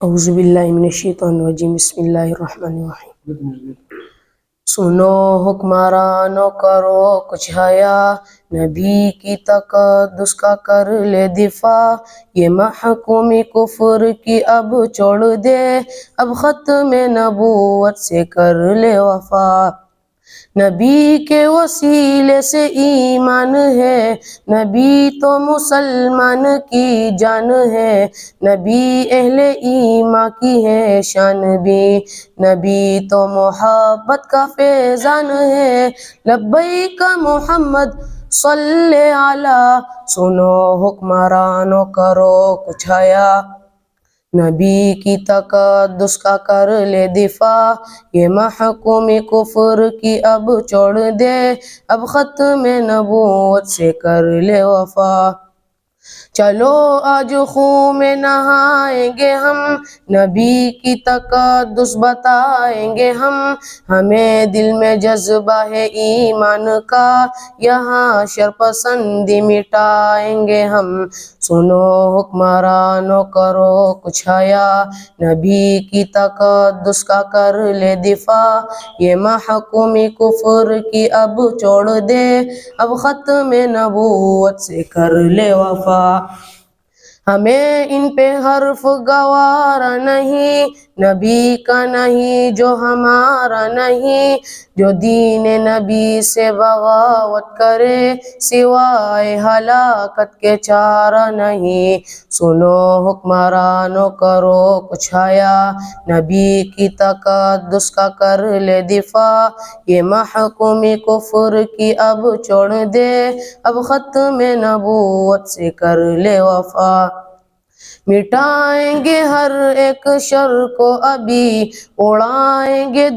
اعوذ باللہ من الشیطان الرجیم، بسم اللہ الرحمن الرحیم۔ سنو حکمرانو کرو کچھ حیا، نبی کی تقدس کا کر لے دفاع، یہ محکومی کفر کی اب چھوڑ دے، اب ختم نبوت سے کر لے وفا۔ نبی کے وسیلے سے ایمان ہے، نبی تو مسلمان کی جان ہے، نبی اہل ایمان کی ہے شان بھی، نبی تو محبت کا فیضان ہے، لبیک محمد صلی علی۔ سنو حکمرانو کرو کچھ حیا، نبی کی تقدس کا کر لے دفاع، یہ محکومی کفر کی اب چھوڑ دے، اب ختم نبوت سے کر لے وفا۔ چلو آج خون میں نہائیں گے ہم، نبی کی تقدس بتائیں گے ہم، ہمیں دل میں جذبہ ہے ایمان کا، یہاں شرپسندی مٹائیں گے ہم۔ سنو حکمرانو کرو کچھ حیا، نبی کی تقدس کا کر لے دفاع، یہ محکومی کفر کی اب چھوڑ دے، اب ختم نبوت سے کر لے وفا۔ ہمیں ان پہ حرف گوارا نہیں، نبی کا نہیں جو ہمارا نہیں، جو دین نبی سے بغاوت کرے، سوائے ہلاکت کے چارہ نہیں۔ سنو حکمرانو کرو کچھ حیا، نبی کی تقدس کا کر لے دفاع، یہ محکومی کفر کی اب چھوڑ دے، اب ختم نبوت سے کر لے وفا۔ مٹائیں گے ہر ایک شر کو ابھی، اڑائیں گے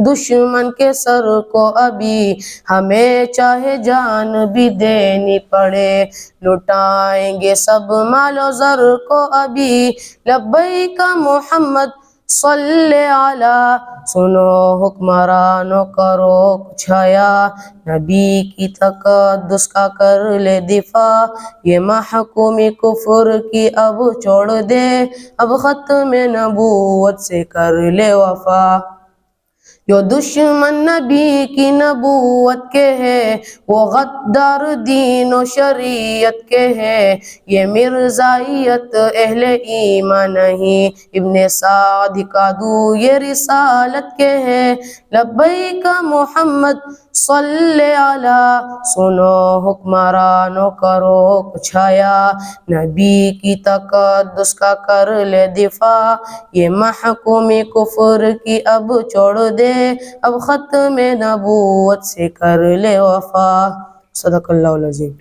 دشمن کے سر کو ابھی، ہمیں چاہے جان بھی دینی پڑے، لٹائیں گے سب مال و زر کو ابھی، لبیک محمد صلی علی۔ سنو حکمرانو کرو کچھ حیا، نبی کی تقدس کا کر لے دفاع، یہ محکومی کفر کی اب چھوڑ دے، اب ختم نبوت سے کر لے وفا۔ جو دشمن نبی کی نبوت کے ہے، وہ غدار دین و شریعت کے ہے، یہ مرزائیت اہل ایمان نہیں، ابن سعد کادو یہ رسالت کے ہے، لبیک محمد صلی علی۔ سنو حکمرانو کرو کچھ حیا، نبی کی تقدس کا کر لے دفاع، یہ محکومی کفر کی اب چھوڑ دے، اب ختم نبوت سے کر لے وفا۔ صدق اللہ العظیم۔